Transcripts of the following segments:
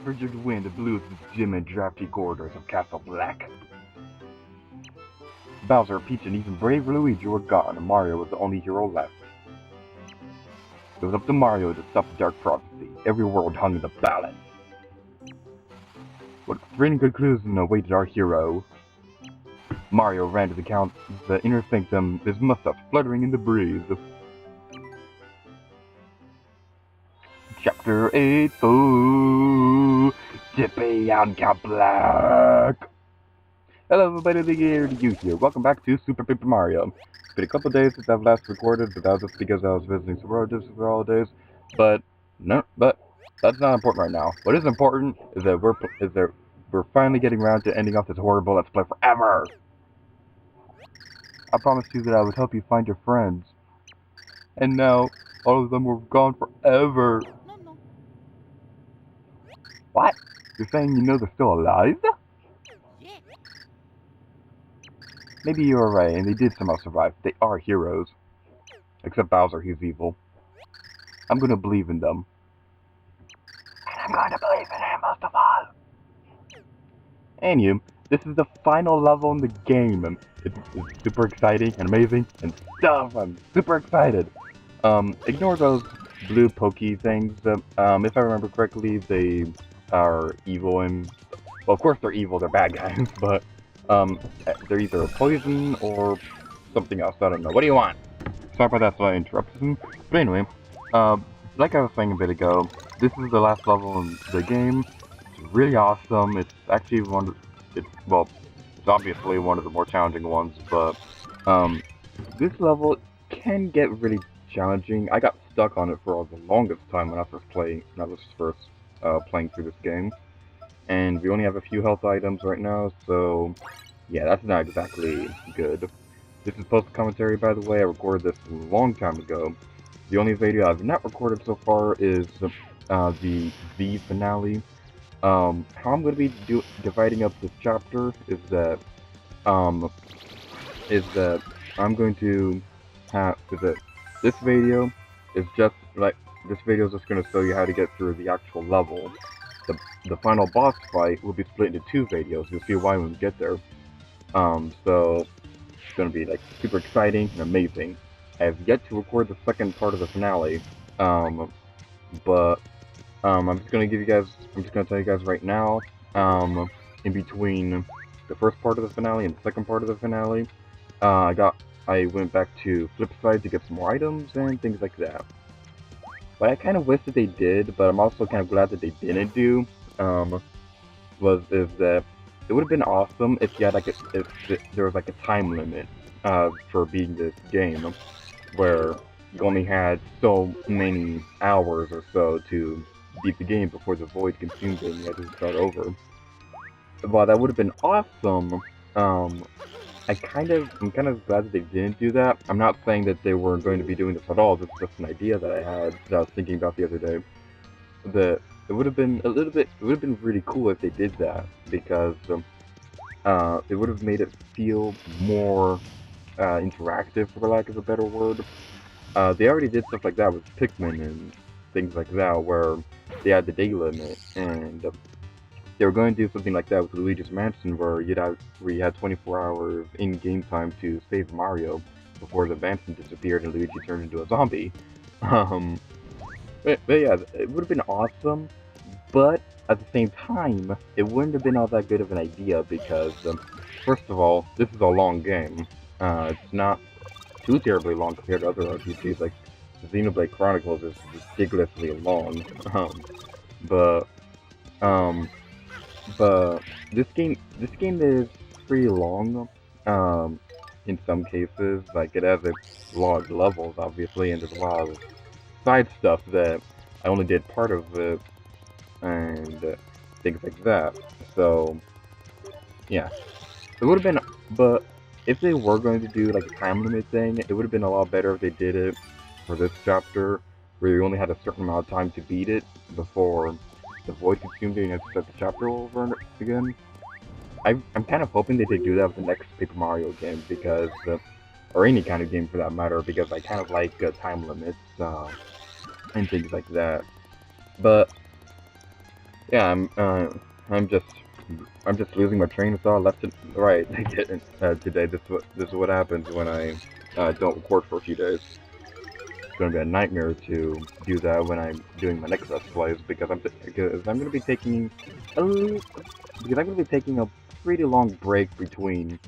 frigid wind blew through the dim and drafty corridors of Castle Black. Bowser, Peach, and even brave Luigi were gone, and Mario was the only hero left. It was up to Mario to stop the dark prophecy. Every world hung in the balance. What thrilling conclusion awaited our hero? Mario ran to the inner sanctum, his mustache fluttering in the breeze. Chapter 8, Tippi and Count Bleck. Hello everybody, Anywho here. Welcome back to Super Paper Mario. It's been a couple days since I've last recorded, but that was just because I was visiting some relatives for holidays. But that's not important right now. What is important is that we're finally getting around to ending off this horrible Let's Play forever. I promised you that I would help you find your friends, and now all of them were gone forever. What? You're saying you know they're still alive? Maybe you were right, and they did somehow survive. They are heroes. Except Bowser, he's evil. I'm gonna believe in them. And I'm going to believe in him most of all. Anywho, this is the final level in the game. It's super exciting and amazing and stuff. I'm super excited. Ignore those blue pokey things. If I remember correctly, they are evil and... Well, of course they're evil, they're bad guys, but... they're either poison or something else, I don't know. What do you want? Sorry about that, so I interrupted him. But anyway, like I was saying a bit ago, this is the last level in the game. It's really awesome. It's actually it's obviously one of the more challenging ones, but, this level can get really challenging. I got stuck on it for the longest time when I was first playing through this game. And we only have a few health items right now, so yeah, that's not exactly good. This is post-commentary, by the way. I recorded this a long time ago. The only video I've not recorded so far is the V finale. How I'm going to be dividing up this chapter is that I'm going to have this video is just like this video is just going to show you how to get through the actual level. The final boss fight will be split into two videos. You'll see why when we get there. So it's going to be like super exciting and amazing. I have yet to record the second part of the finale, but I'm just going to tell you guys right now. In between the first part of the finale and the second part of the finale, I went back to Flipside to get some more items and things like that. What I kind of wish that they did, but I'm also kind of glad that they didn't do, is that it would have been awesome if you had if there was like a time limit for beating this game, where you only had so many hours or so to beat the game before the void consumed it and you had to start over. While that would have been awesome, I'm kind of glad that they didn't do that. I'm not saying that they weren't going to be doing this at all. This is just an idea that I had that I was thinking about the other day. That it would have been really cool if they did that, because it would have made it feel more interactive, for lack of a better word. They already did stuff like that with Pikmin and things like that, where they had the day limit, and they were going to do something like that with Luigi's Mansion, where you had 24 hours in-game time to save Mario before the mansion disappeared and Luigi turned into a zombie. But yeah, it would have been awesome, but at the same time, it wouldn't have been all that good of an idea because, first of all, this is a long game. It's not too terribly long compared to other RPGs, like Xenoblade Chronicles is ridiculously long. But this game is pretty long, in some cases. Like, it has large levels, obviously, and there's a lot of side stuff that I only did part of it, and things like that. So, yeah. It would have been, but if they were going to do, like, a time limit thing, it would have been a lot better if they did it for this chapter, where you only had a certain amount of time to beat it before the void consumed it and you have to start the chapter over again. I'm kind of hoping that they do that with the next Paper Mario game, because, or any kind of game for that matter, because I kind of like time limits and things like that. But Yeah, I'm just, I'm just losing my train of thought left and right. Today, this is what happens when I don't record for a few days. It's gonna be a nightmare to do that when I'm doing my next Let's Plays because I'm gonna be taking a because I'm gonna be taking a pretty long break between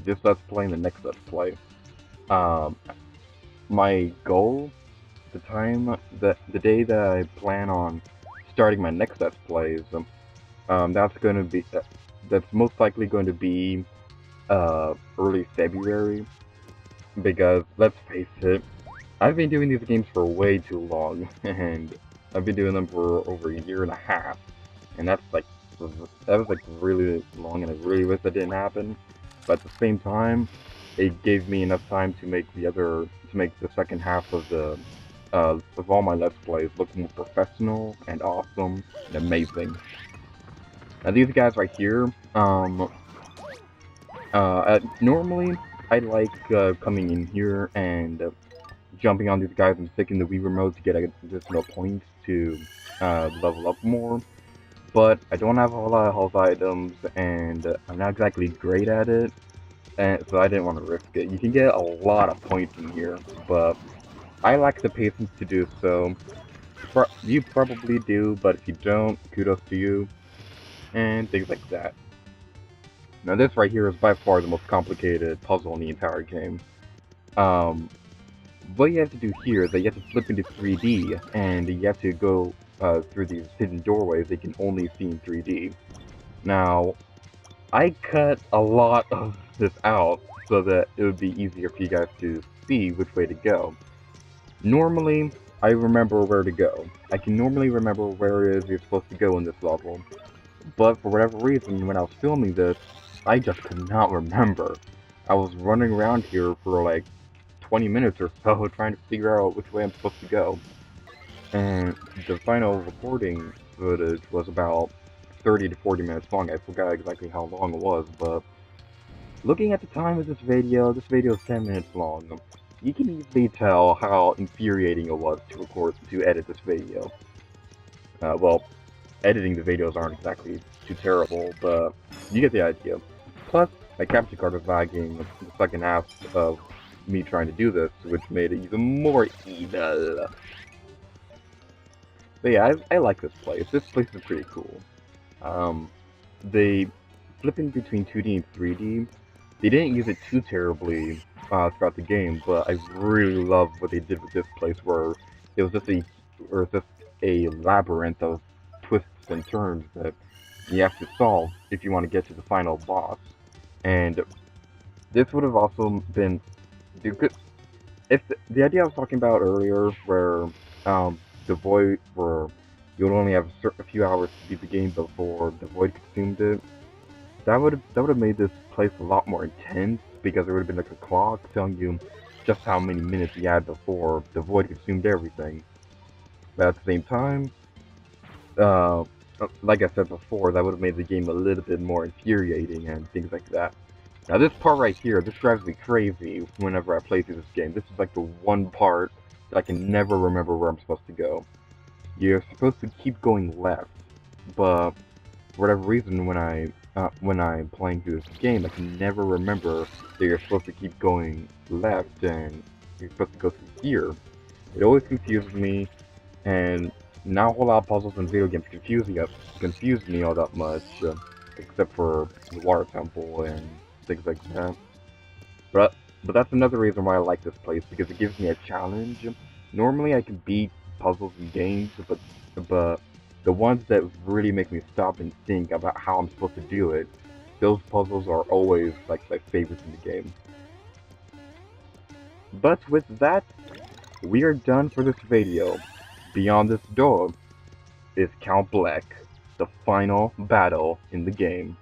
this Let's Play and the next Let's Play. Um, my goal, the day that I plan on starting my next Let's Plays, that's going to be that's most likely going to be early February because let's face it, I've been doing these games for way too long, and I've been doing them for over a year and a half, and that was like really long, and I really wish that didn't happen. But at the same time, it gave me enough time to make the second half of all my Let's Plays look more professional and awesome and amazing. Now these guys right here, normally I like coming in here and jumping on these guys and sticking the Wii remote to get additional points to level up more. But I don't have a whole lot of health items, and I'm not exactly great at it, and so I didn't want to risk it. You can get a lot of points in here, but I lack the patience to do so. You probably do, but if you don't, kudos to you, and things like that. Now this right here is by far the most complicated puzzle in the entire game. Um, what you have to do here is that you have to flip into 3D, and you have to go through these hidden doorways that you can only see in 3D. Now, I cut a lot of this out so that it would be easier for you guys to see which way to go. Normally, I remember where to go. I can normally remember where it is you're supposed to go in this level. But for whatever reason, when I was filming this, I just could not remember. I was running around here for like 20 minutes or so trying to figure out which way I'm supposed to go. And the final recording footage was about 30 to 40 minutes long. I forgot exactly how long it was, but looking at the time of this video is 10 minutes long. You can easily tell how infuriating it was to edit this video. Well, editing the videos aren't exactly too terrible, but you get the idea. Plus, my capture card was lagging the second half of me trying to do this, which made it even more evil. But yeah, I like this place. This place is pretty cool. They flipping between 2D and 3D. They didn't use it too terribly throughout the game, but I really love what they did with this place, where it was just a labyrinth of twists and turns that you have to solve if you want to get to the final boss. And this would have also been if the idea I was talking about earlier, where the void, where you would only have a few hours to beat the game before the void consumed it. That would have made this place a lot more intense because there would have been like a clock telling you just how many minutes you had before the void consumed everything. But at the same time, uh, like I said before, that would have made the game a little bit more infuriating and things like that. Now this part right here, this drives me crazy whenever I play through this game. This is like the one part that I can never remember where I'm supposed to go. You're supposed to keep going left, but for whatever reason, when I'm playing through this game, I can never remember that you're supposed to keep going left and you're supposed to go through here. It always confuses me, and not a whole lot of puzzles in video games confuse me all that much, except for the water temple and things like that. But but that's another reason why I like this place, because it gives me a challenge. Normally I can beat puzzles in games, but the ones that really make me stop and think about how I'm supposed to do it, those puzzles are always like my favorites in the game. But with that, we are done for this video. Beyond this door is Count Bleck, the final battle in the game.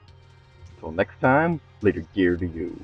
Until next time, later gear to you.